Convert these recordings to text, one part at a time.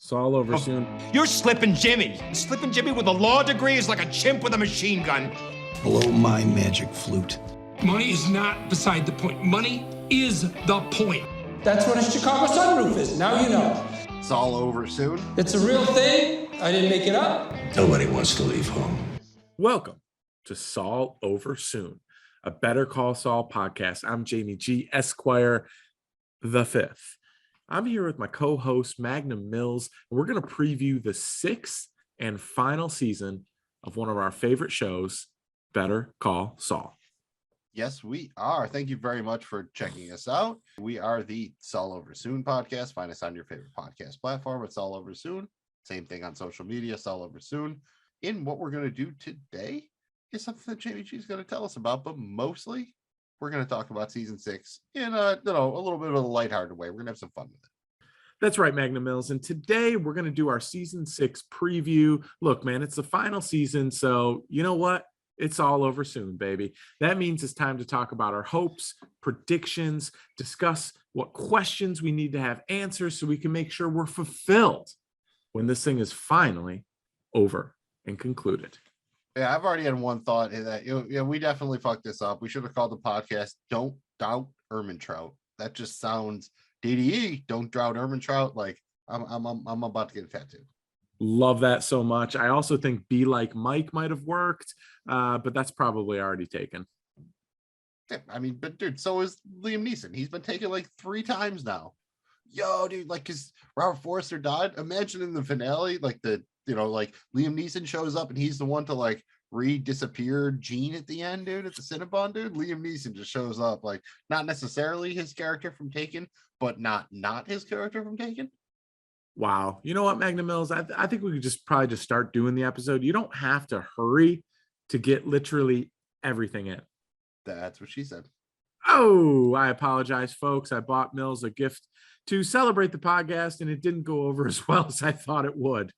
Saul Over Soon. You're Slippin' Jimmy. Slippin' Jimmy with a law degree is like a chimp with a machine gun. Blow my magic flute. Money is not beside the point. Money is the point. That's what a Chicago sunroof is. Now you know. Saul Over Soon. It's a real thing. I didn't make it up. Nobody wants to leave home. Welcome to Saul Over Soon, a Better Call Saul podcast. I'm Jamie G. Esquire the Fifth. I'm here with my co-host Magnum Mills, and we're going to preview the sixth and final season of one of our favorite shows, Better Call Saul. Yes, we are. Thank you very much for checking us out. We are the Saul Over Soon podcast. Find us on your favorite podcast platform. It's Saul Over Soon. Same thing on social media, Saul Over Soon. And what we're going to do today is something that Jamie G is going to tell us about, but mostly we're going to talk about season 6 in a little bit of a lighthearted way. We're going to have some fun with it. That's right, Magnum Mills. And today we're going to do our season 6 preview. Look, man, it's the final season. So you know what? It's all over soon, baby. That means it's time to talk about our hopes, predictions, discuss what questions we need to have answers so we can make sure we're fulfilled when this thing is finally over and concluded. Yeah, I've already had one thought in that we definitely fucked this up. We should have called the podcast "Don't Doubt Ermintrout." That just sounds DDE. Don't doubt Ermintrout. Like I'm about to get a tattoo. Love that so much. I also think "Be Like Mike" might have worked, but that's probably already taken. Yeah, I mean, but dude, so is Liam Neeson. He's been taken like 3 times now. Yo, dude, like, cause Robert Forster died. Imagine in the finale, like like Liam Neeson shows up and he's the one to like disappear Gene at the end, dude, at the Cinnabon, dude. Liam Neeson just shows up, like not necessarily his character from Taken, but not his character from Taken. Wow. You know what, Magnum Mills? I think we could probably just start doing the episode. You don't have to hurry to get literally everything in. That's what she said. Oh, I apologize, folks. I bought Mills a gift to celebrate the podcast, and it didn't go over as well as I thought it would.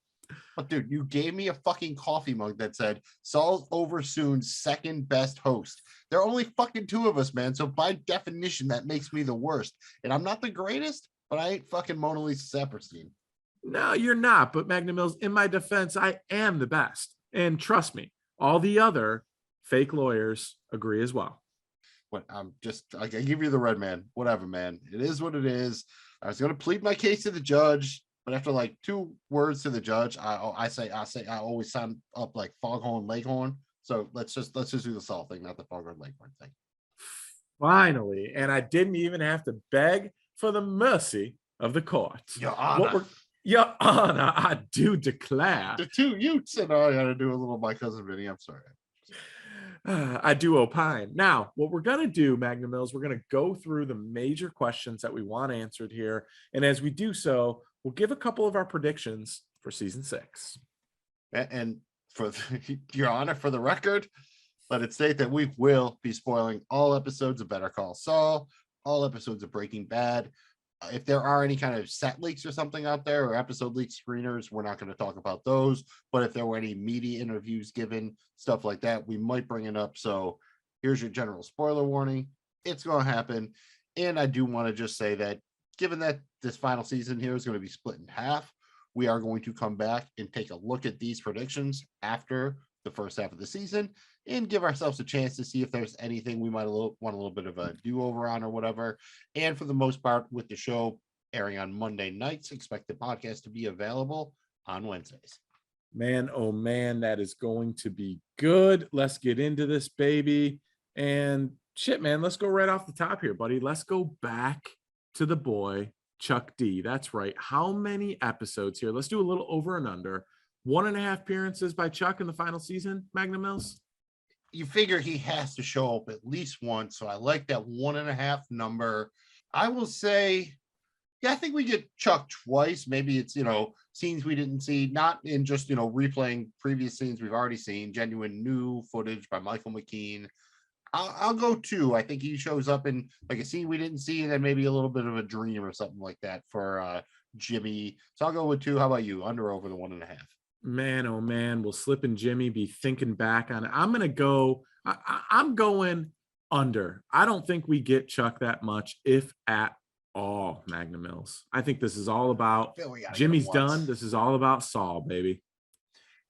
But dude, you gave me a fucking coffee mug that said Saul Over Soon's second best host. There are only fucking 2 of us, man. So by definition, that makes me the worst. And I'm not the greatest, but I ain't fucking Mona Lisa Saperstein. No, you're not. But Magnum Mills, in my defense, I am the best. And trust me, all the other fake lawyers agree as well. But I give you the red man. Whatever, man. It is what it is. I was going to plead my case to the judge, but after like 2 words to the judge, I always sound up like Foghorn Leghorn. So let's just do the Saul thing, not the Foghorn Leghorn thing. Finally, and I didn't even have to beg for the mercy of the court. Your Honor. Your Honor, I do declare. The 2 Utes, and I got to do a little My Cousin Vinny. I'm sorry. I do opine. Now, what we're going to do, Magnum Mills, we're going to go through the major questions that we want answered here. And as we do so, we'll give a couple of our predictions for season 6. And for Your Honor, for the record, let it state that we will be spoiling all episodes of Better Call Saul, all episodes of Breaking Bad. If there are any kind of set leaks or something out there or episode leak screeners, we're not going to talk about those. But if there were any media interviews given, stuff like that, we might bring it up. So here's your general spoiler warning. It's going to happen. And I do want to just say that given that this final season here is going to be split in half, we are going to come back and take a look at these predictions after the first half of the season and give ourselves a chance to see if there's anything we might want a little bit of a do-over on or whatever. And for the most part, with the show airing on Monday nights, expect the podcast to be available on Wednesdays. Man, oh man, that is going to be good. Let's get into this, baby. And shit, man, let's go right off the top here, buddy. Let's go back to the boy, Chuck D. That's right. How many episodes here? Let's do a little over and under. 1.5 appearances by Chuck in the final season, Magnum Mills? You figure he has to show up at least once, so I like that 1.5 number. I will say, yeah, I think we get Chuck twice. Maybe it's, scenes we didn't see, not in just, replaying previous scenes we've already seen, genuine new footage by Michael McKean. I'll go 2. I think he shows up in like a scene we didn't see, and then maybe a little bit of a dream or something like that for Jimmy. So I'll go with 2. How about you? Under, over the 1.5? Man, oh man, will Slippin' Jimmy be thinking back on it? I'm going to go, I'm going under. I don't think we get Chuck that much, if at Oh, Magnum Mills. I think this is all about Feel we gotta get him Jimmy's once. done. This is all about Saul, baby.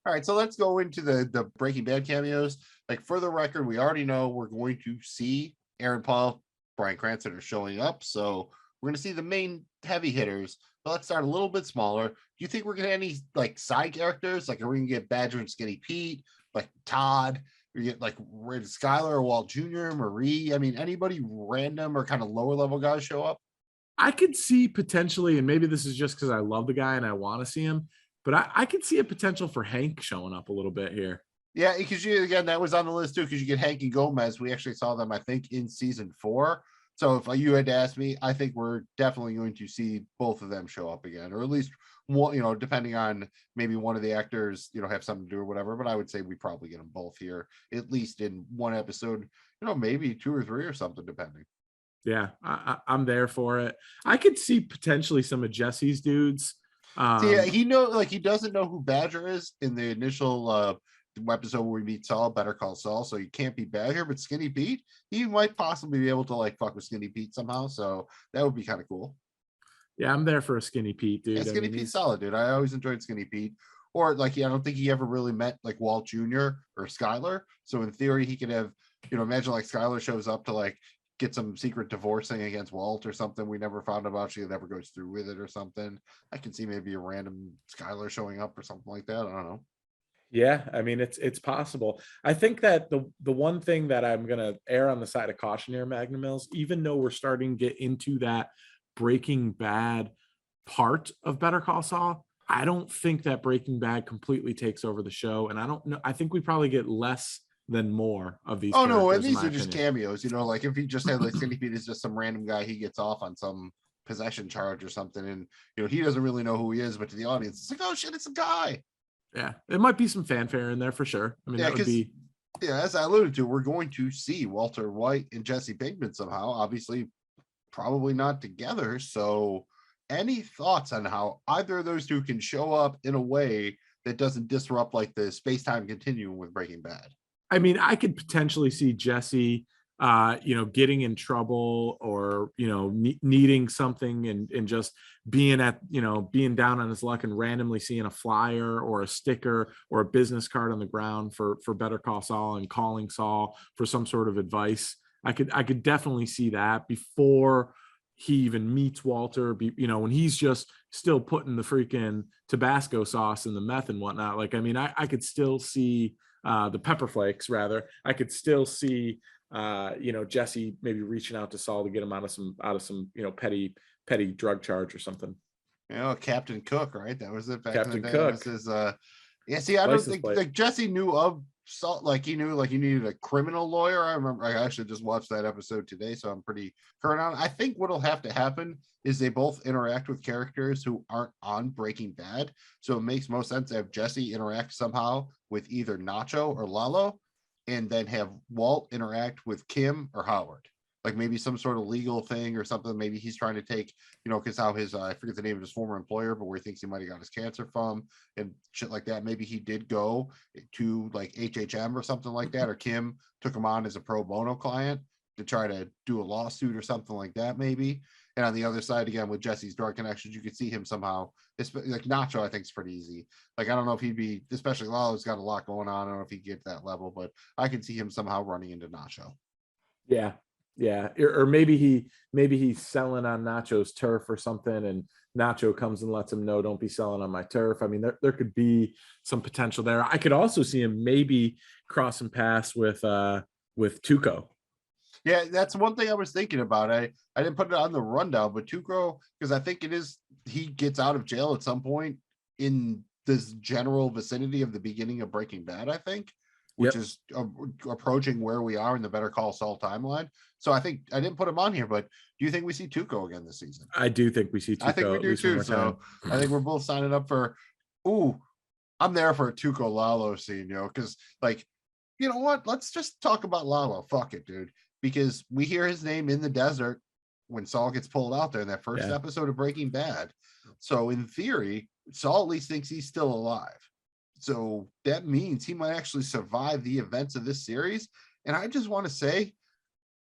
All right, so let's go into the Breaking Bad cameos. Like for the record, we already know we're going to see Aaron Paul, Bryan Cranston are showing up. So we're going to see the main heavy hitters. But let's start a little bit smaller. Do you think we're going to get any like side characters? Like are we going to get Badger and Skinny Pete, like Todd? We get like Skyler or Walt Jr., Marie. I mean, anybody random or kind of lower level guys show up? I could see potentially, and maybe this is just because I love the guy and I want to see him, but I could see a potential for Hank showing up a little bit here. Yeah, because you again that was on the list too. Because you get Hank and Gomez. We actually saw them, I think, in season 4. So if you had to ask me, I think we're definitely going to see both of them show up again, or at least one. You know, depending on maybe one of the actors, you know, have something to do or whatever. But I would say we probably get them both here, at least in one episode. You know, maybe 2 or 3 or something, depending. Yeah, I'm there for it. I could see potentially some of Jesse's dudes. See, he doesn't know who Badger is in the initial episode where we meet Saul, Better Call Saul, so he can't be Badger, but Skinny Pete, he might possibly be able to like fuck with Skinny Pete somehow, so that would be kind of cool. Yeah, I'm there for a Skinny Pete, dude. Yeah, Skinny Pete's solid, dude. I always enjoyed Skinny Pete. Or like, I don't think he ever really met like Walt Jr. or Skyler, so in theory he could have, you know, imagine like Skyler shows up to like get some secret divorcing against Walt or something we never found about. She never goes through with it or something. I can see maybe a random Skyler showing up or something like that. I don't know. Yeah, I mean it's possible. I think that the one thing that I'm gonna err on the side of caution here, Magnum Mills, even though we're starting to get into that Breaking Bad part of Better Call Saul, I don't think that Breaking Bad completely takes over the show, and I don't know. I think we probably get less than more of these. Oh no, and in these my are just opinion. cameos. You know, like if he just had like Skinny Pete is just some random guy, he gets off on some possession charge or something, and you know he doesn't really know who he is, but to the audience, it's like, oh shit, it's a guy. Yeah, it might be some fanfare in there for sure. I mean, Yeah, that would be. Yeah, as I alluded to, we're going to see Walter White and Jesse Pinkman somehow. Obviously, probably not together. So, any thoughts on how either of those two can show up in a way that doesn't disrupt like the space-time continuum with Breaking Bad? I mean, I could potentially see Jesse, getting in trouble or, needing something and just being being down on his luck and randomly seeing a flyer or a sticker or a business card on the ground for Better Call Saul and calling Saul for some sort of advice. I could definitely see that before he even meets Walter, when he's just still putting the freaking Tabasco sauce in the meth and whatnot. Like, I mean, I could still see the pepper flakes rather. I could still see Jesse maybe reaching out to Saul to get him out of some petty drug charge or something. You know, Captain Cook, right? That was it. Back Captain in the day. Cook. That was his, yeah. See, I don't think like Jesse knew of Saul. Like he knew like you needed a criminal lawyer. I remember I actually just watched that episode today, so I'm pretty current on it. I think what'll have to happen is they both interact with characters who aren't on Breaking Bad. So it makes most sense to have Jesse interact somehow with either Nacho or Lalo, and then have Walt interact with Kim or Howard. Like maybe some sort of legal thing or something. Maybe he's trying to take, because how his, I forget the name of his former employer, but where he thinks he might have got his cancer from and shit like that. Maybe he did go to like HHM or something like that, or Kim took him on as a pro bono client to try to do a lawsuit or something like that, maybe. And on the other side, again, with Jesse's drug connections, you could see him somehow. Like Nacho, I think is pretty easy. Like, I don't know if he'd be, especially Lalo's got a lot going on. I don't know if he'd get to that level, but I can see him somehow running into Nacho. Yeah. Yeah. Or maybe he's selling on Nacho's turf or something, and Nacho comes and lets him know, don't be selling on my turf. I mean, there could be some potential there. I could also see him maybe crossing paths with Tuco. Yeah, that's one thing I was thinking about. I didn't put it on the rundown, but Tuco, because I think he gets out of jail at some point in this general vicinity of the beginning of Breaking Bad, I think, which is approaching where we are in the Better Call Saul timeline. So I think I didn't put him on here, but do you think we see Tuco again this season? I do think we see Tuco. I think we do too. So I think we're both signing up for, I'm there for a Tuco Lalo scene, because like, you know what? Let's just talk about Lalo. Fuck it, dude. Because we hear his name in the desert when Saul gets pulled out there in that first episode of Breaking Bad. So in theory, Saul at least thinks he's still alive. So that means he might actually survive the events of this series. And I just want to say,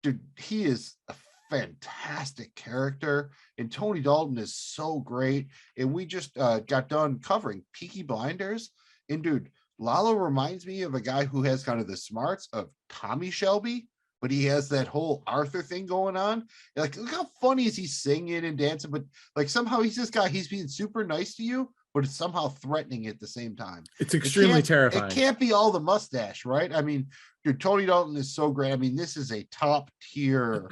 dude, he is a fantastic character, and Tony Dalton is so great. And we just got done covering Peaky Blinders, and dude, Lalo reminds me of a guy who has kind of the smarts of Tommy Shelby, but he has that whole Arthur thing going on. Like, look how funny is he singing and dancing, but like somehow he's this guy, he's being super nice to you, but it's somehow threatening at the same time. It's extremely terrifying. It can't be all the mustache, right? I mean, dude, Tony Dalton is so great. I mean, this is a top tier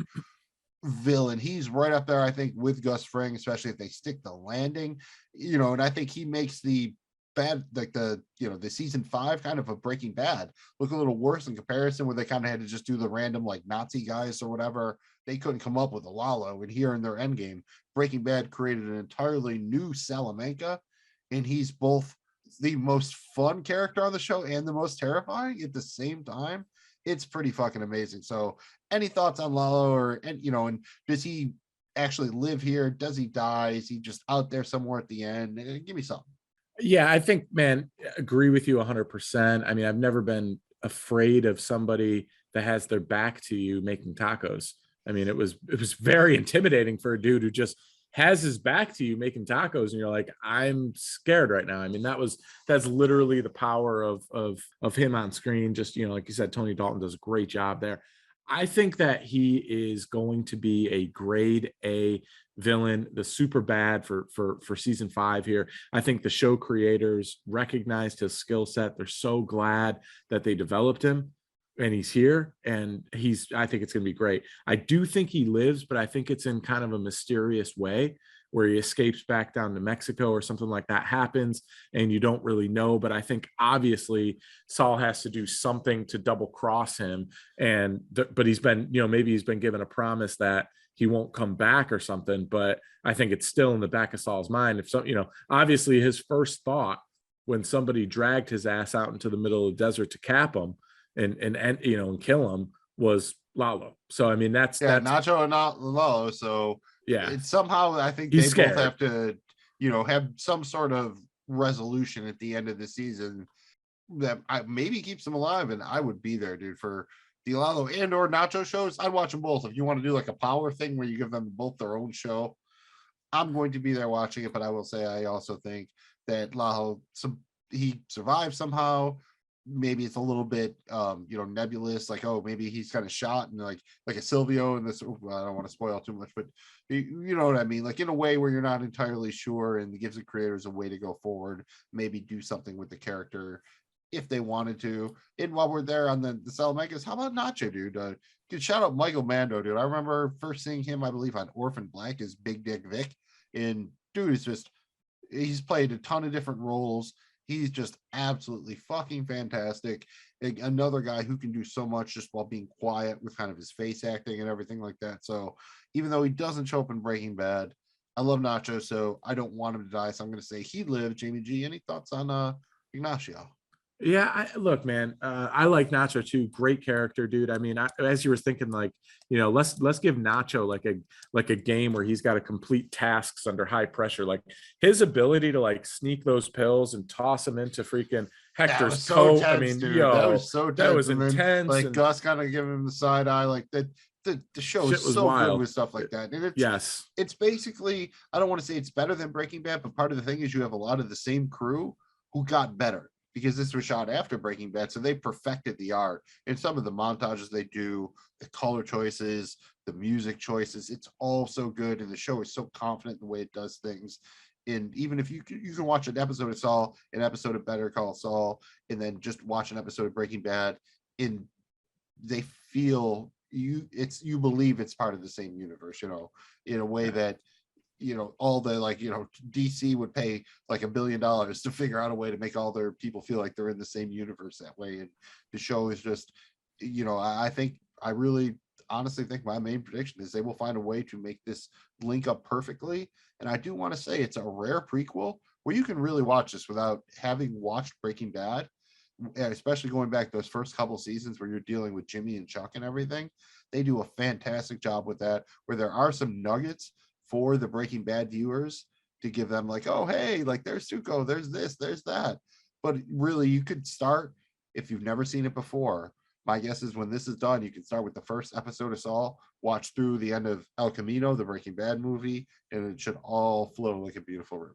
villain. He's right up there, I think, with Gus Fring, especially if they stick the landing, and I think he makes the bad, like the season 5 kind of a Breaking Bad look a little worse in comparison, where they kind of had to just do the random like Nazi guys or whatever. They couldn't come up with a Lalo, and here in their end game, Breaking Bad created an entirely new Salamanca, and he's both the most fun character on the show and the most terrifying at the same time. It's pretty fucking amazing. So any thoughts on Lalo, and does he actually live here? Does he die? Is he just out there somewhere at the end? Give me something. Yeah, I think, man, agree with you 100%. I mean, I've never been afraid of somebody that has their back to you making tacos. I mean, it was very intimidating for a dude who just has his back to you making tacos, and you're like, I'm scared right now. I mean, that's literally the power of him on screen. Just, like you said, Tony Dalton does a great job there. I think that he is going to be a grade A villain, the super bad for season 5 here. I think the show creators recognized his skill set. They're so glad that they developed him, and he's here, and I think it's going to be great. I do think he lives, but I think it's in kind of a mysterious way, where he escapes back down to Mexico or something like that happens, and you don't really know. But I think obviously Saul has to do something to double cross him, but he's been, maybe he's been given a promise that he won't come back or something. But I think it's still in the back of Saul's mind. If obviously his first thought when somebody dragged his ass out into the middle of the desert to cap him and kill him was Lalo. So I mean, that's Nacho and not Lalo. So yeah, it's somehow, I think he's they scared. both have to, have some sort of resolution at the end of the season that maybe keeps them alive. And I would be there, dude, for the Lalo and or Nacho shows. I'd watch them both. If you want to do like a power thing where you give them both their own show, I'm going to be there watching it. But I will say, I also think that Lalo, he survived somehow. Maybe it's a little bit nebulous, like, oh, maybe he's kind of shot, and like a Silvio in this. Well, I don't want to spoil too much, but you know what I mean, like in a way where you're not entirely sure, and it gives the creators a way to go forward, maybe do something with the character if they wanted to. And while we're there on the Salamancas, how about Nacho, dude? Good shout out Michael Mando, dude. I remember first seeing him, I believe, on Orphan Black as Big Dick Vic, and dude is he's played a ton of different roles. He's just absolutely fucking fantastic. Another guy who can do so much just while being quiet with kind of his face acting and everything like that. So even though he doesn't show up in Breaking Bad, I love Nacho, so I don't want him to die. So I'm going to say he lived. Jamie G, any thoughts on Ignacio? Yeah, look, man, I like Nacho too. Great character, dude. I mean, as you were thinking, like, let's give Nacho like a game where he's got to complete tasks under high pressure. Like his ability to like sneak those pills and toss them into freaking Hector's coat. Tense, I mean, dude. That was so tense. That was and intense. Then, like Gus kind of giving him the side eye, like that. The show is so wild. Good with stuff like that. And it's basically, I don't want to say it's better than Breaking Bad, but part of the thing is you have a lot of the same crew who got better, because this was shot after Breaking Bad. So they perfected the art, and some of the montages they do, the color choices, the music choices, it's all so good. And the show is so confident in the way it does things. And even if you can watch an episode of Saul, an episode of Better Call Saul, and then just watch an episode of Breaking Bad, and they feel you believe it's part of the same universe, in a way that, all the DC would pay like $1 billion to figure out a way to make all their people feel like they're in the same universe that way. And the show is just, I really honestly think my main prediction is they will find a way to make this link up perfectly. And I do want to say it's a rare prequel where you can really watch this without having watched Breaking Bad, and especially going back those first couple seasons where you're dealing with Jimmy and Chuck and everything. They do a fantastic job with that, where there are some nuggets for the Breaking Bad viewers to give them like, oh, hey, like there's Tuco, there's this, there's that. But really, you could start, if you've never seen it before, my guess is when this is done, you can start with the first episode of Saul, watch through the end of El Camino, the Breaking Bad movie, and it should all flow like a beautiful river.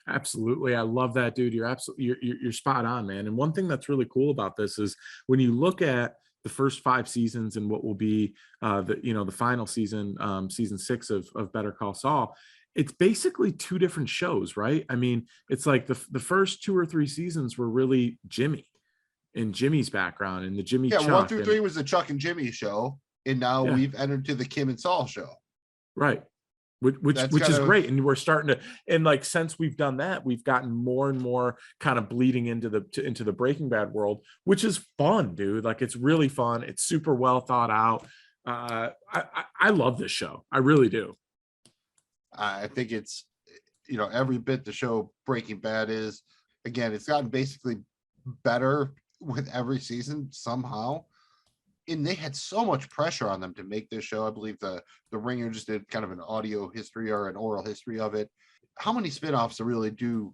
Absolutely. I love that, dude. You're absolutely you're spot on, man. And one thing that's really cool about this is when you look at the first 5 seasons and what will be the final season, season 6 of Better Call Saul, it's basically 2 different shows, right? I mean, it's like the first 2 or 3 seasons were really Jimmy and Jimmy's background and the Jimmy Yeah, Chuck 1 through 3 was the Chuck and Jimmy show, and now Yeah. we've entered to the Kim and Saul show. Right. Which That's is kind of- great. And we're starting to, and like, since we've done that, we've gotten more and more kind of bleeding into the Breaking Bad world, which is fun, dude. Like, it's really fun. It's super well thought out. I love this show. I really do. I think it's, every bit the show Breaking Bad is. Again, it's gotten basically better with every season somehow. And they had so much pressure on them to make this show. I believe the Ringer just did kind of an audio history or an oral history of it. How many spinoffs to really do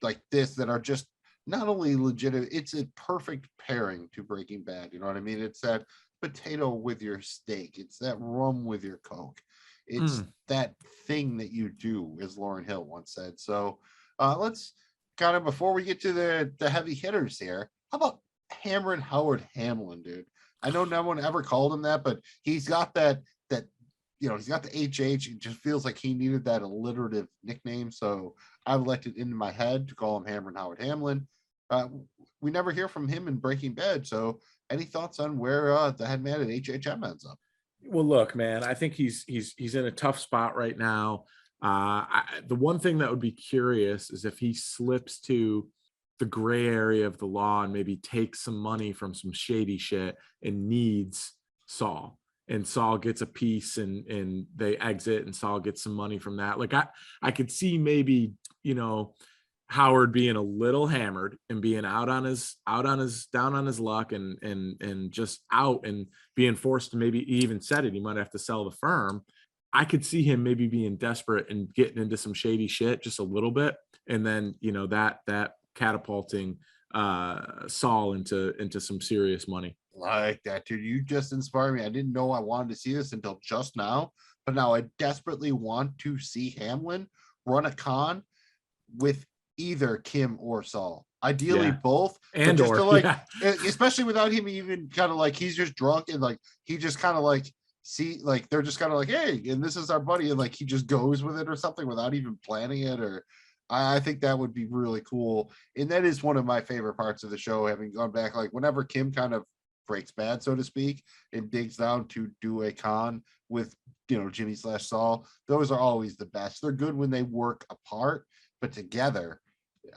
like this that are just not only legitimate, it's a perfect pairing to Breaking Bad. You know what I mean? It's that potato with your steak. It's that rum with your Coke. It's that thing that you do, as Lauryn Hill once said. So let's kind of, before we get to the heavy hitters here, how about Cameron Howard Hamlin, dude? I know no one ever called him that, but he's got that he's got the HH. It just feels like he needed that alliterative nickname. So I've elected into my head to call him Cameron Howard Hamlin. We never hear from him in Breaking Bad. So any thoughts on where the head man at HHM ends up? Well, look, man, I think he's in a tough spot right now. The one thing that would be curious is if he slips to the gray area of the law and maybe takes some money from some shady shit and needs Saul, and Saul gets a piece and they exit and Saul gets some money from that. Like, I could see maybe, Howard being a little hammered and being down on his luck and just out and being forced to, maybe he even said it, he might have to sell the firm. I could see him maybe being desperate and getting into some shady shit just a little bit. And then, that catapulting Saul into some serious money. Like that, dude. You just inspired me. I didn't know I wanted to see this until just now, but now I desperately want to see Hamlin run a con with either Kim or Saul. Ideally both, and just or to like, especially without him even kind of like, he's just drunk and like he just kind of like they're just kind of like, hey, and this is our buddy, and like he just goes with it or something without even planning it. Or I think that would be really cool. And that is one of my favorite parts of the show, having gone back, like whenever Kim kind of breaks bad, so to speak, and digs down to do a con with Jimmy / Saul. Those are always the best. They're good when they work apart, but together,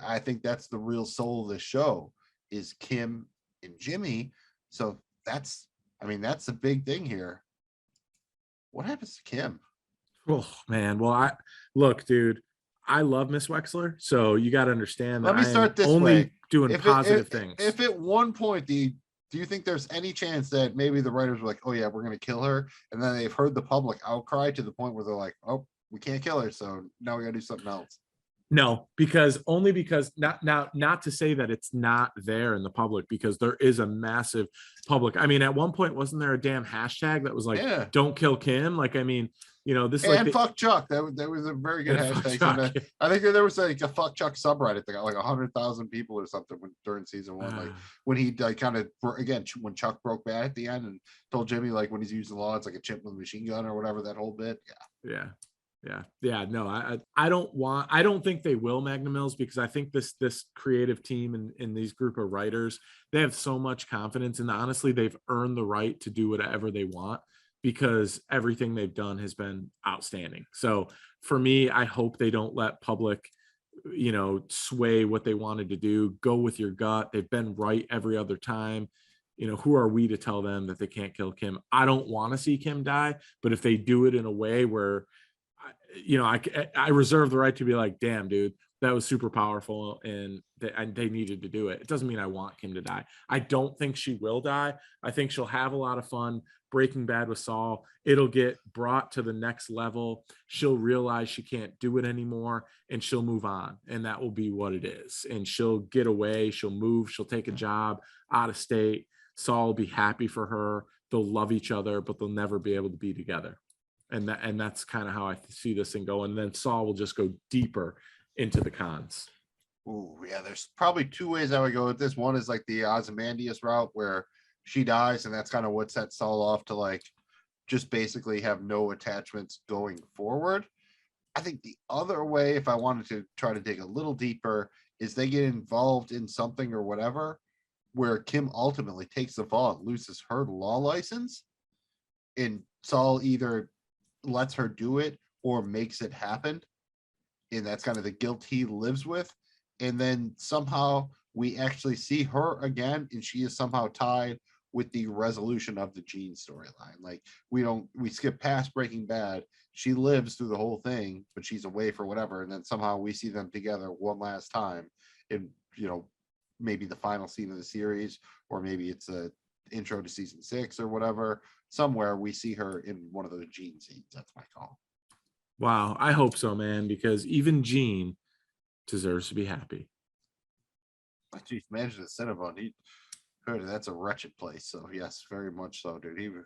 I think that's the real soul of the show, is Kim and Jimmy. So that's a big thing here. What happens to Kim? Oh man, well, look, dude, I love Miss Wexler, so you got to understand that Let me start this only way. doing positive things. If at one point do you think there's any chance that maybe the writers were like, oh yeah, we're going to kill her, and then they've heard the public outcry to the point where they're like, oh, we can't kill her, so now we got to do something else? No, because not to say that it's not there in the public, because there is a massive public. I mean, at one point, wasn't there a damn hashtag that was like, don't kill Kim? Like, I mean, this and like fuck Chuck. That was a very good hashtag. I think there was like a fuck Chuck subreddit that got like 100,000 people or something during season 1. Like when he kind of, again, when Chuck broke bad at the end and told Jimmy, like, when he's using the law, it's like a chimp with a machine gun or whatever, that whole bit. No, I don't think they will, Magnum Mills, because I think this creative team and these group of writers, they have so much confidence, and honestly, they've earned the right to do whatever they want, because everything they've done has been outstanding. So for me, I hope they don't let public, sway what they wanted to do. Go with your gut. They've been right every other time. Who are we to tell them that they can't kill Kim? I don't want to see Kim die, but if they do it in a way where, I reserve the right to be like, damn, dude, that was super powerful, and they needed to do it. It doesn't mean I want Kim to die. I don't think she will die. I think she'll have a lot of fun Breaking Bad with Saul. It'll get brought to the next level. She'll realize she can't do it anymore, and she'll move on, and that will be what it is. And she'll get away. She'll move. She'll take a job out of state. Saul will be happy for her. They'll love each other, but they'll never be able to be together. And that's kind of how I see this thing going. And then Saul will just go deeper into the cons. Ooh, yeah, there's probably two ways I would go with this. One is like the Ozymandias route where she dies, and that's kind of what sets Saul off to like just basically have no attachments going forward. I think the other way, if I wanted to try to dig a little deeper, is they get involved in something or whatever where Kim ultimately takes the fall and loses her law license, and Saul either lets her do it or makes it happen. And that's kind of the guilt he lives with. And then somehow we actually see her again, and she is somehow tied with the resolution of the Jean storyline. Like we skip past Breaking Bad. She lives through the whole thing, but she's away for whatever. And then somehow we see them together one last time in, maybe the final scene of the series, or maybe it's a intro to season 6 or whatever. Somewhere we see her in one of those Jean scenes. That's my call. Wow. I hope so, man, because even Jean deserves to be happy. Geez, imagine the Cinnabon. He heard that's a wretched place. So yes, very much so, dude. You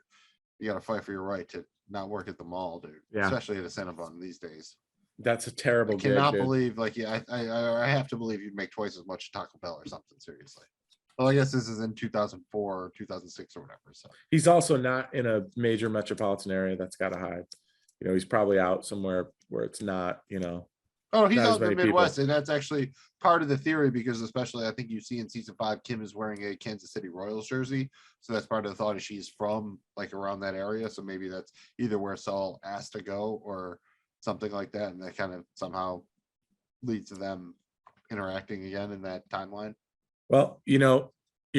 got to fight for your right to not work at the mall, dude. Yeah. Especially at a Cinnabon these days. That's a terrible I cannot gig, dude. believe, like, yeah, I have to believe you'd make twice as much at Taco Bell or something. Seriously. Well, I guess this is in 2004 or 2006 or whatever. So He's also not in a major metropolitan area that's got to hide. He's probably out somewhere where it's not, oh, he's not as out in the many Midwest, people. and that's actually part of the theory, because especially I think you see in season 5, Kim is wearing a Kansas City Royals jersey. So that's part of the thought is she's from like around that area. So maybe that's either where Saul asked to go or something like that. And that kind of somehow leads to them interacting again in that timeline. Well, you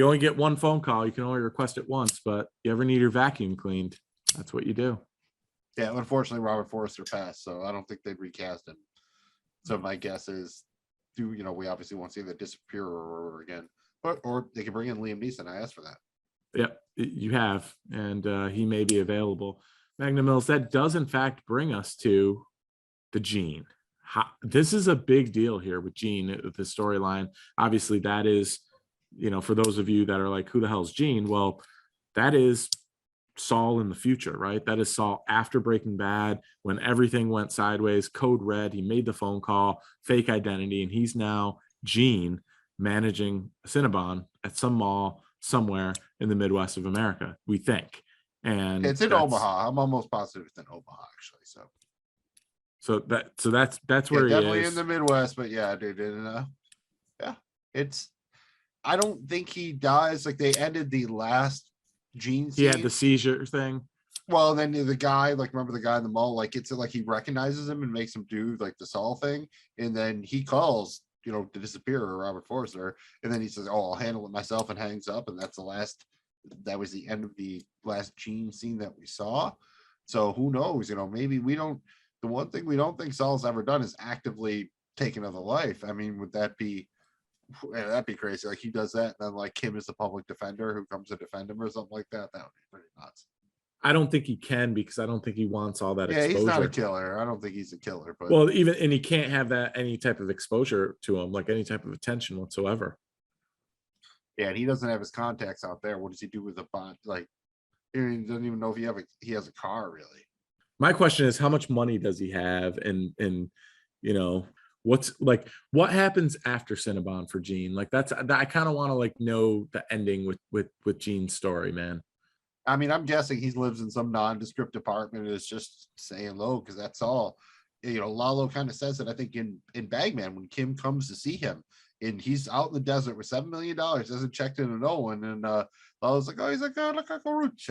only get one phone call. You can only request it once, but you ever need your vacuum cleaned, that's what you do. Yeah, unfortunately, Robert Forrester passed, so I don't think they'd recast him. So my guess is, we obviously won't see the Disappearer again, or they can bring in Liam Neeson. I asked for that. Yep, you have, and he may be available. Magnum Mills, that does in fact bring us to the Jean. This is a big deal here with Jean, the storyline. Obviously, that is, for those of you that are like, who the hell's Jean? Well, that is Saul in the future, right? That is Saul after Breaking Bad, when everything went sideways, code red, he made the phone call, fake identity, and he's now Jean managing Cinnabon at some mall somewhere in the Midwest of America, we think. And It's in Omaha. I'm almost positive it's in Omaha, actually. So that's where he definitely is. in the Midwest, but yeah, dude. Yeah, I don't think he dies. Like they ended the last Gene scene. He had the seizure thing. Well, then the guy, like, remember the guy in the mall, like it's like he recognizes him and makes him do like the Saul thing, and then he calls, the Disappearer, Robert Forster, and then he says, "Oh, I'll handle it myself," and hangs up, and that was the end of the last Gene scene that we saw. So who knows? Maybe we don't. The one thing we don't think Saul's ever done is actively take another life. I mean, that'd be crazy. Like he does that, and then like Kim is the public defender who comes to defend him or something like that. That would be pretty nuts. I don't think he can, because I don't think he wants all that exposure. He's not a killer. I don't think he's a killer. But well, and he can't have that any type of exposure to him, like any type of attention whatsoever. Yeah, and he doesn't have his contacts out there. What does he do with the bond? Like he doesn't even know if he has a car really. My question is, how much money does he have, and what happens after Cinnabon for Gene? Like I kind of want to like know the ending with Gene's story, man. I mean, I'm guessing he lives in some nondescript apartment and is just saying low, because that's all. Lalo kind of says it, I think, in Bagman when Kim comes to see him, and he's out in the desert with $7 million, doesn't check into no one, and Lalo's like, oh, he's like, oh, the cockroach.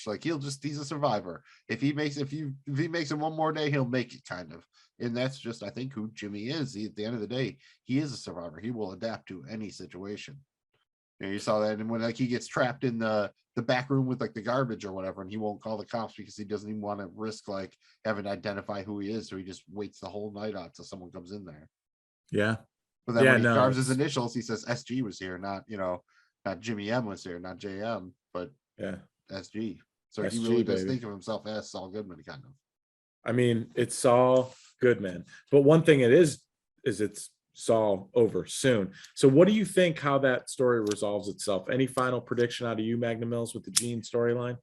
Like he's a survivor. If he makes it one more day, he'll make it, kind of. And that's just, I think, who Jimmy is. At the end of the day, he is a survivor. He will adapt to any situation. You saw that, and when like he gets trapped in the back room with like the garbage or whatever, and he won't call the cops because he doesn't even want to risk like having to identify who he is, so he just waits the whole night out till someone comes in there. Yeah, but then when he carves his initials, he says SG was here, not Jimmy M was here, not JM, but SG. So SG, he really does think of himself as Saul Goodman, kind of. I mean, it's Saul Goodman, but one thing it is it's Saul Over Soon. So what do you think how that story resolves itself? Any final prediction out of you, Magnum Mills, with the Gene storyline?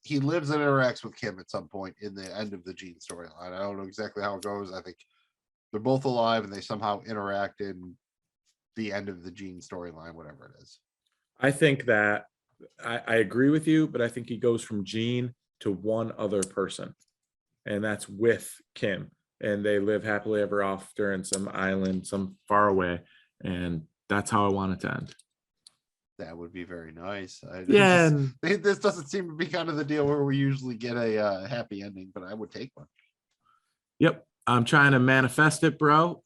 He lives and interacts with Kim at some point in the end of the Gene storyline. I don't know exactly how it goes. I think they're both alive and they somehow interact in the end of the Gene storyline, whatever it is. I think that I agree with you, but I think he goes from Gene to one other person, and that's with Kim. And they live happily ever after in some island, some far away. And that's how I want it to end. That would be very nice. Yeah. This doesn't seem to be kind of the deal where we usually get a happy ending, but I would take one. Yep. I'm trying to manifest it, bro.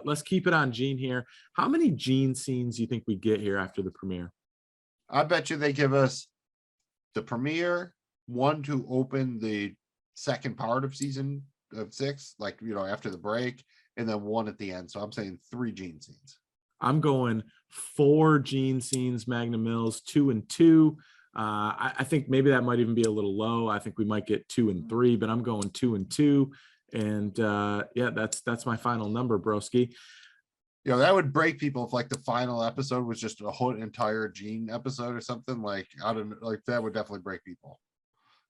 Let's keep it on Gene here. How many Gene scenes do you think we get here after the premiere? I bet you they give us the premiere, one to open the second part of season of 6, like, you know, after the break, and then one at the end. So I'm saying 3 Gene scenes. I'm going 4 Gene scenes, Magnum Mills, 2 and 2. I think maybe that might even be a little low. I think we might get 2 and 3, but I'm going 2 and 2. And yeah, that's my final number, broski. You know, that would break people if like the final episode was just a whole entire Gene episode or something. Like, I don't like, that would definitely break people.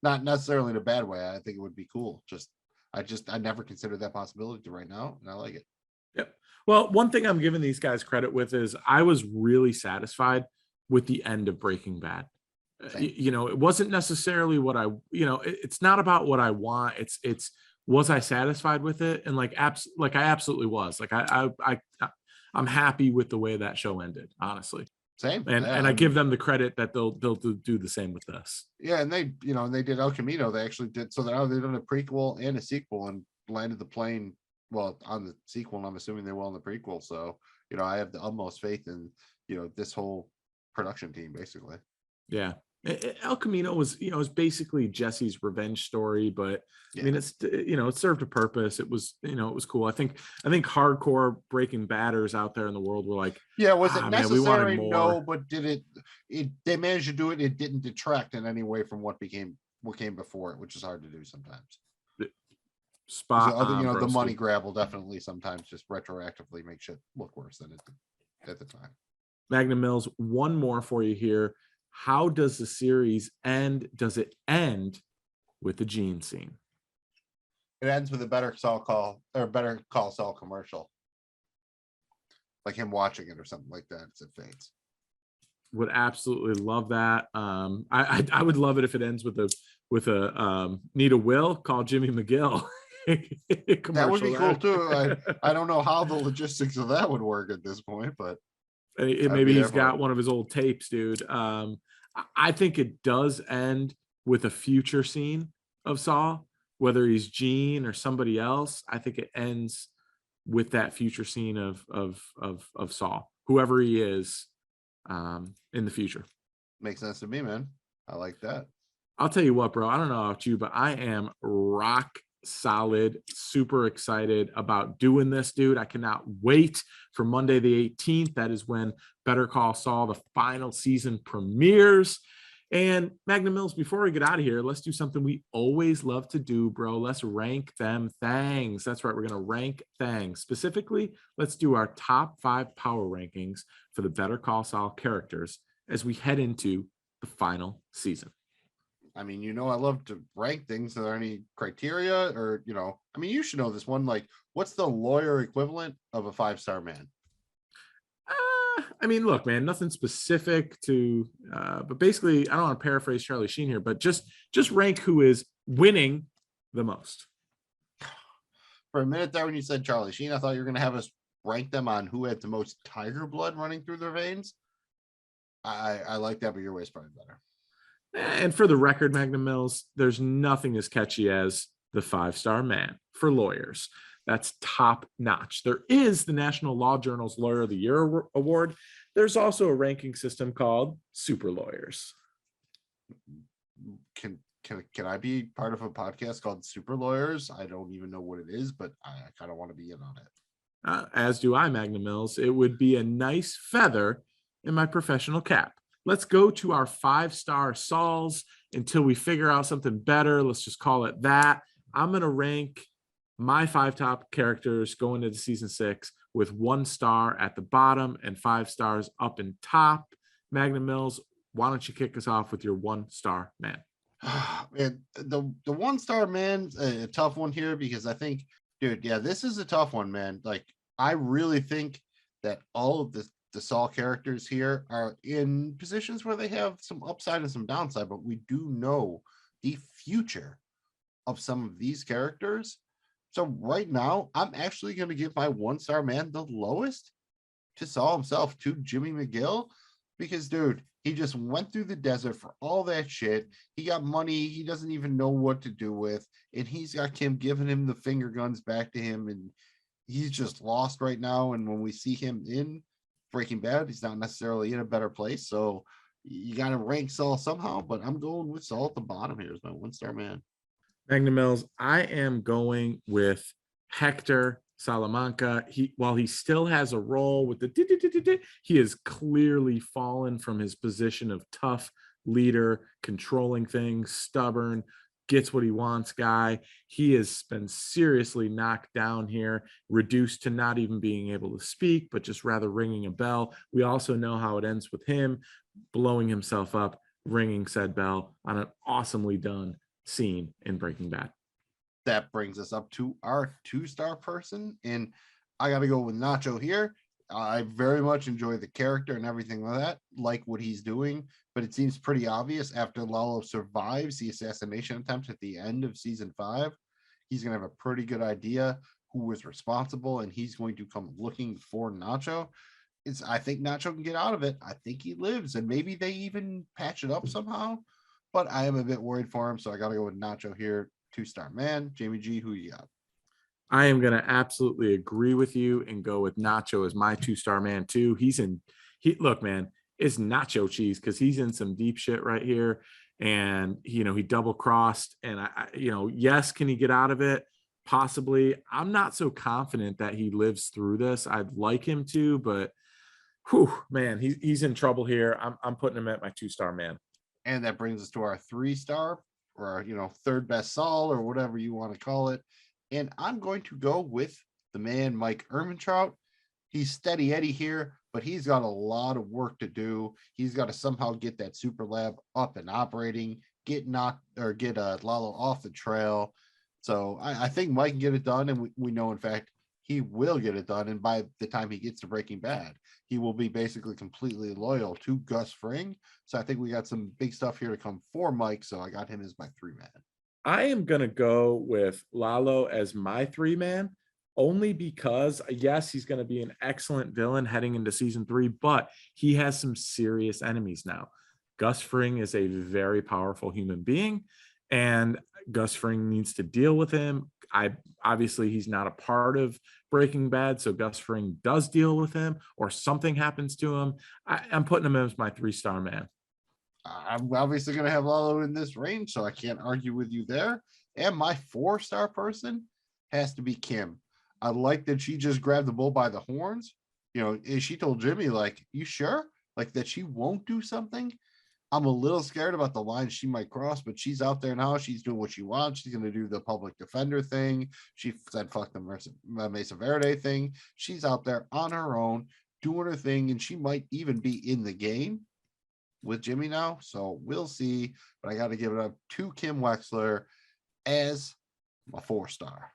Not necessarily in a bad way. I think it would be cool. I never considered that possibility right now, and I like it. Yep. Well, one thing I'm giving these guys credit with is I was really satisfied with the end of Breaking Bad. You know, it wasn't necessarily what I, you know, it's not about what I want. It's was I satisfied with it? And like I absolutely was. Like I'm happy with the way that show ended, honestly. Same. And yeah, and I give them the credit that they'll do the same with this. Yeah, and they, you know, and they did El Camino. They actually did, so now they've done a prequel and a sequel and landed the plane, well, on the sequel, and I'm assuming they will on the prequel. So, you know, I have the utmost faith in, you know, this whole production team, basically. Yeah. El Camino was, you know, was basically Jesse's revenge story, but yeah. I mean, it's, you know, it served a purpose. It was, you know, it was cool. I think hardcore Breaking Badders out there in the world were like, yeah, was it necessary? Man, no, but did they managed to do it? It didn't detract in any way from what came before it, which is hard to do sometimes. Spot on, you know, the broski. money grab will definitely sometimes just retroactively make shit look worse than it did at the time. Magnum Mills, one more for you here. How does the series end? Does it end with the Gene scene? It ends with a Better Call Saul commercial, like him watching it or something like that as it fades. Would absolutely love that. I would love it if it ends with a need a will, call Jimmy McGill. That would be cool too. I don't know how the logistics of that would work at this point, but maybe he's got one of his old tapes, dude. I think it does end with a future scene of Saul, whether he's Gene or somebody else. I think it ends with that future scene of Saul, whoever he is, in the future. Makes sense to me, man. I like that. I'll tell you what, bro. I don't know about you, but I am rock solid, super excited about doing this, dude. I cannot wait for Monday the 18th. That is when Better Call Saul, the final season, premieres. And Magnum Mills, before we get out of here, let's do something we always love to do, bro. Let's rank them things. That's right. We're going to rank things. Specifically, let's do our top 5 power rankings for the Better Call Saul characters as we head into the final season. I mean, you know, I love to rank things. Are there any criteria or, you know, I mean, you should know this one, like, what's the lawyer equivalent of a 5-star man? I mean, look, man, nothing specific to, but basically, I don't want to paraphrase Charlie Sheen here, but just rank who is winning the most. For a minute there, when you said Charlie Sheen, I thought you were going to have us rank them on who had the most tiger blood running through their veins. I like that, but your way's probably better. And for the record, Magnum Mills, there's nothing as catchy as the 5-star man for lawyers. That's top notch. There is the National Law Journal's Lawyer of the Year award. There's also a ranking system called Super Lawyers. Can I be part of a podcast called Super Lawyers? I don't even know what it is, but I kind of want to be in on it. As do I, Magnum Mills. It would be a nice feather in my professional cap. Let's go to our 5-star Sauls until we figure out something better. Let's just call it that. I'm going to rank my 5 top characters going into season 6 with 1 star at the bottom and 5 stars up and top. Magnum Mills, why don't you kick us off with your 1-star man? Man, the 1-star man's a tough one here because I think, dude, yeah, this is a tough one, man. Like, I really think that all of the Saul characters here are in positions where they have some upside and some downside, but we do know the future of some of these characters. So right now, I'm actually going to give my 1-star man the lowest to Saul himself, to Jimmy McGill, because, dude, he just went through the desert for all that shit. He got money he doesn't even know what to do with, and he's got Kim giving him the finger guns back to him, and he's just lost right now. And when we see him in Breaking Bad, he's not necessarily in a better place. So you got to rank Saul somehow, but I'm going with Saul at the bottom here as my 1-star man. Magnum Mills, I am going with Hector Salamanca. While he still has a role with the he has clearly fallen from his position of tough leader, controlling things, stubborn, gets what he wants guy. He has been seriously knocked down here, reduced to not even being able to speak, but just rather ringing a bell. We also know how it ends with him blowing himself up, ringing said bell on an awesomely done scene in Breaking Bad. That brings us up to our 2-star person, and I got to go with Nacho here. I very much enjoy the character and everything like that, like what he's doing, but it seems pretty obvious after Lalo survives the assassination attempt at the end of season 5, he's going to have a pretty good idea who was responsible, and he's going to come looking for Nacho. I think Nacho can get out of it. I think he lives, and maybe they even patch it up somehow, but I am a bit worried for him, so I got to go with Nacho here. 2-star man. Jamie G, who you got? I am going to absolutely agree with you and go with Nacho as my 2-star man too. Look, man, it's nacho cheese because he's in some deep shit right here. And, he double crossed, and yes, can he get out of it? Possibly. I'm not so confident that he lives through this. I'd like him to, but man, he's in trouble here. I'm putting him at my 2-star man. And that brings us to our 3-star, or third best Saul, or whatever you want to call it. And I'm going to go with the man Mike Ehrmantraut. He's steady Eddie here, but he's got a lot of work to do. He's got to somehow get that super lab up and operating, get Lalo off the trail. So I think Mike can get it done, and we know, in fact, he will get it done. And by the time he gets to Breaking Bad, he will be basically completely loyal to Gus Fring. So I think we got some big stuff here to come for Mike. So I got him as my 3-man. I am going to go with Lalo as my 3-man, only because, yes, he's going to be an excellent villain heading into season 3, but he has some serious enemies now. Gus Fring is a very powerful human being, and Gus Fring needs to deal with him. Obviously he's not a part of Breaking Bad, so Gus Fring does deal with him, or something happens to him. I'm putting him as my 3-star man. I'm obviously going to have Lalo in this range, so I can't argue with you there. And my 4-star person has to be Kim. I like that she just grabbed the bull by the horns. She told Jimmy, like, you sure? Like, that she won't do something? I'm a little scared about the line she might cross, but she's out there now. She's doing what she wants. She's going to do the public defender thing. She said, fuck the Mesa Verde thing. She's out there on her own, doing her thing, and she might even be in the game with Jimmy now. So we'll see, but I got to give it up to Kim Wexler as a 4-star.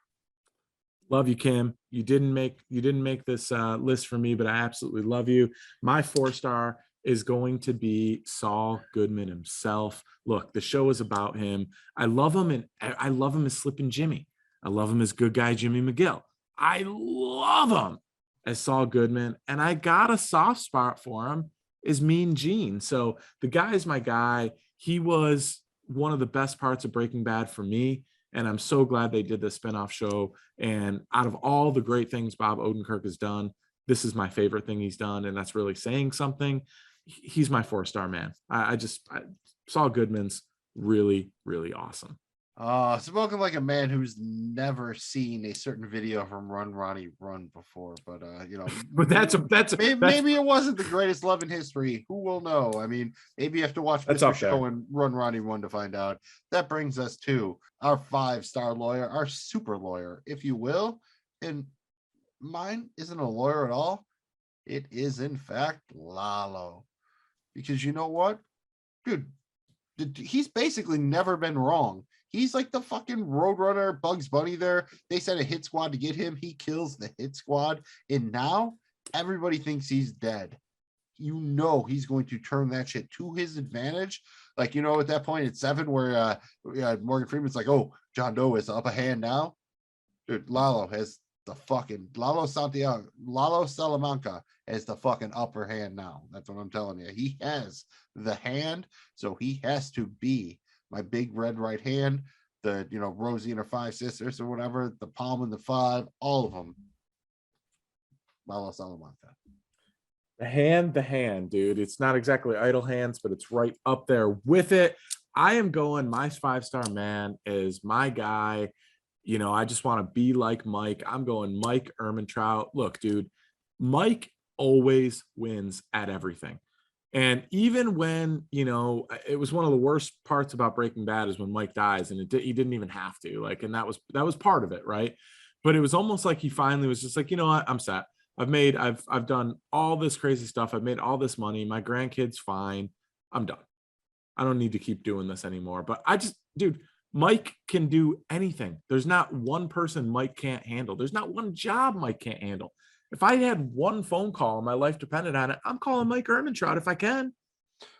Love you, Kim. You didn't make this list for me, but I absolutely love you. My 4-star is going to be Saul Goodman himself. Look, the show is about him. I love him, and I love him as Slippin' Jimmy. I love him as good guy Jimmy McGill. I love him as Saul Goodman, and I got a soft spot for him as Mean Gene. So the guy is my guy. He was one of the best parts of Breaking Bad for me, and I'm so glad they did the spinoff show. And out of all the great things Bob Odenkirk has done, this is my favorite thing he's done, and that's really saying something. He's my 4-star man. Saul Goodman's really, really awesome. Spoken like a man who's never seen a certain video from Run Ronnie Run before, but but maybe it wasn't the greatest love in history. Who will know? I mean, maybe you have to watch Mr. Show and Run Ronnie Run to find out. That brings us to our 5-star lawyer, our super lawyer, if you will. And mine isn't a lawyer at all. It is, in fact, Lalo. Because you know what? Dude, he's basically never been wrong. He's like the fucking Roadrunner Bugs Bunny there. They sent a hit squad to get him. He kills the hit squad. And now everybody thinks he's dead. You know he's going to turn that shit to his advantage. Like, you know, at that point it's 7 where Morgan Freeman's like, oh, John Doe is up a hand now. Dude, Lalo has the fucking Lalo Salamanca has the fucking upper hand now. That's what I'm telling you. He has the hand, so he has to be my big red right hand. The, you know, Rosie and her 5 sisters or whatever, the palm and the 5, all of them. Lalo Salamanca. The hand, dude. It's not exactly idle hands, but it's right up there with it. I am going, my 5-star man is my guy. You know, I just want to be like Mike. I'm going Mike Ehrmantraut. Look, dude, Mike always wins at everything. And even when, you know, it was one of the worst parts about Breaking Bad is when Mike dies, and he didn't even have to, like, and that was part of it, right? But it was almost like he finally was just like, you know what, I'm set. I've done all this crazy stuff. I've made all this money. My grandkid's fine. I'm done. I don't need to keep doing this anymore. But dude, Mike can do anything. There's not one person Mike can't handle. There's not one job Mike can't handle. If I had one phone call and my life depended on it, I'm calling Mike Ehrmantraut if I can.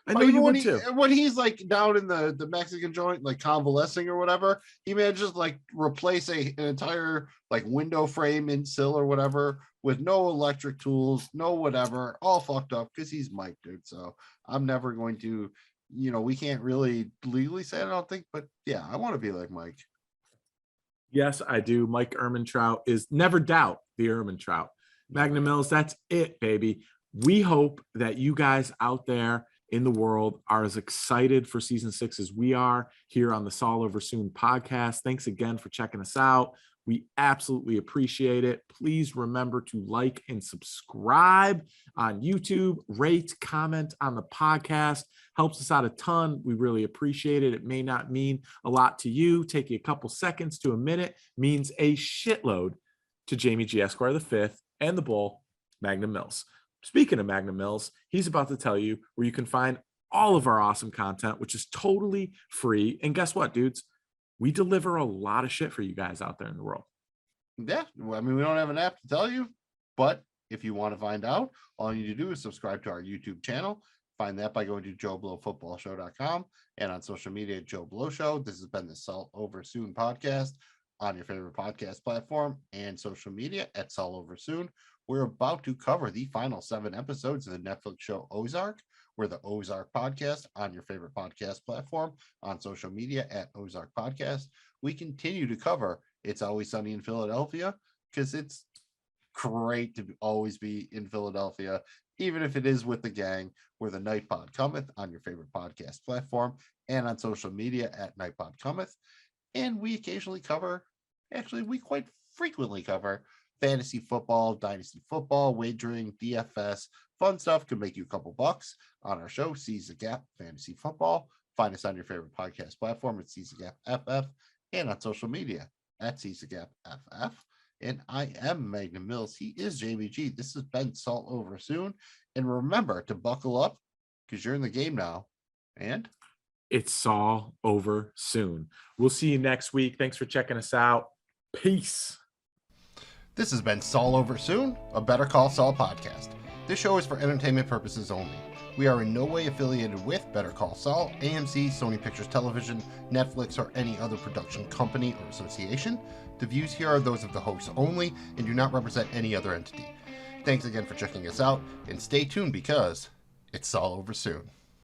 I know you would too. When he's like down in the Mexican joint, like convalescing or whatever, he manages like replace an entire like window frame in sill or whatever with no electric tools, no whatever, all fucked up because he's Mike, dude. So I'm never going to, you know, we can't really legally say it, I don't think, but yeah, I want to be like Mike. Yes, I do. Mike Ehrmantraut is never doubt the Ehrmantraut. Magnum Mills, that's it, baby. We hope that you guys out there in the world are as excited for season 6 as we are here on the Saul Over Soon podcast. Thanks again for checking us out. We absolutely appreciate it. Please remember to like and subscribe on YouTube, rate, comment on the podcast. Helps us out a ton. We really appreciate it. It may not mean a lot to you. Take you a couple seconds to a minute. Means a shitload to Jamie G. Esquire V and the Bull, Magnum Mills. Speaking of Magnum Mills, he's about to tell you where you can find all of our awesome content, which is totally free. And guess what, dudes? We deliver a lot of shit for you guys out there in the world. Yeah, I mean, we don't have an app to tell you, but if you want to find out, all you need to do is subscribe to our YouTube channel. Find that by going to joeblowfootballshow.com and on social media, Joe Blow Show. This has been the Saul Over Soon podcast on your favorite podcast platform and social media at Saul Over Soon. We're about to cover the final 7 episodes of the Netflix show Ozark. We're the Ozark Podcast on your favorite podcast platform, on social media at Ozark Podcast. We continue to cover It's Always Sunny in Philadelphia because it's great to always be in Philadelphia, even if it is with the gang. We're the Night Pod Cometh on your favorite podcast platform and on social media at Night Pod Cometh. And we occasionally cover, actually, we quite frequently cover fantasy football, dynasty football, wagering, DFS, fun stuff. Could make you a couple bucks on our show, Seize the Gap Fantasy Football. Find us on your favorite podcast platform at Seize the Gap FF and on social media at Seize the Gap FF. And I am Magnum Mills. He is Jamie G. This has been Saul Over Soon. And remember to buckle up because you're in the game now. And it's Saul Over Soon. We'll see you next week. Thanks for checking us out. Peace. This has been Saul Over Soon, a Better Call Saul podcast. This show is for entertainment purposes only. We are in no way affiliated with Better Call Saul, AMC, Sony Pictures Television, Netflix, or any other production company or association. The views here are those of the hosts only and do not represent any other entity. Thanks again for checking us out, and stay tuned because it's Saul Over Soon.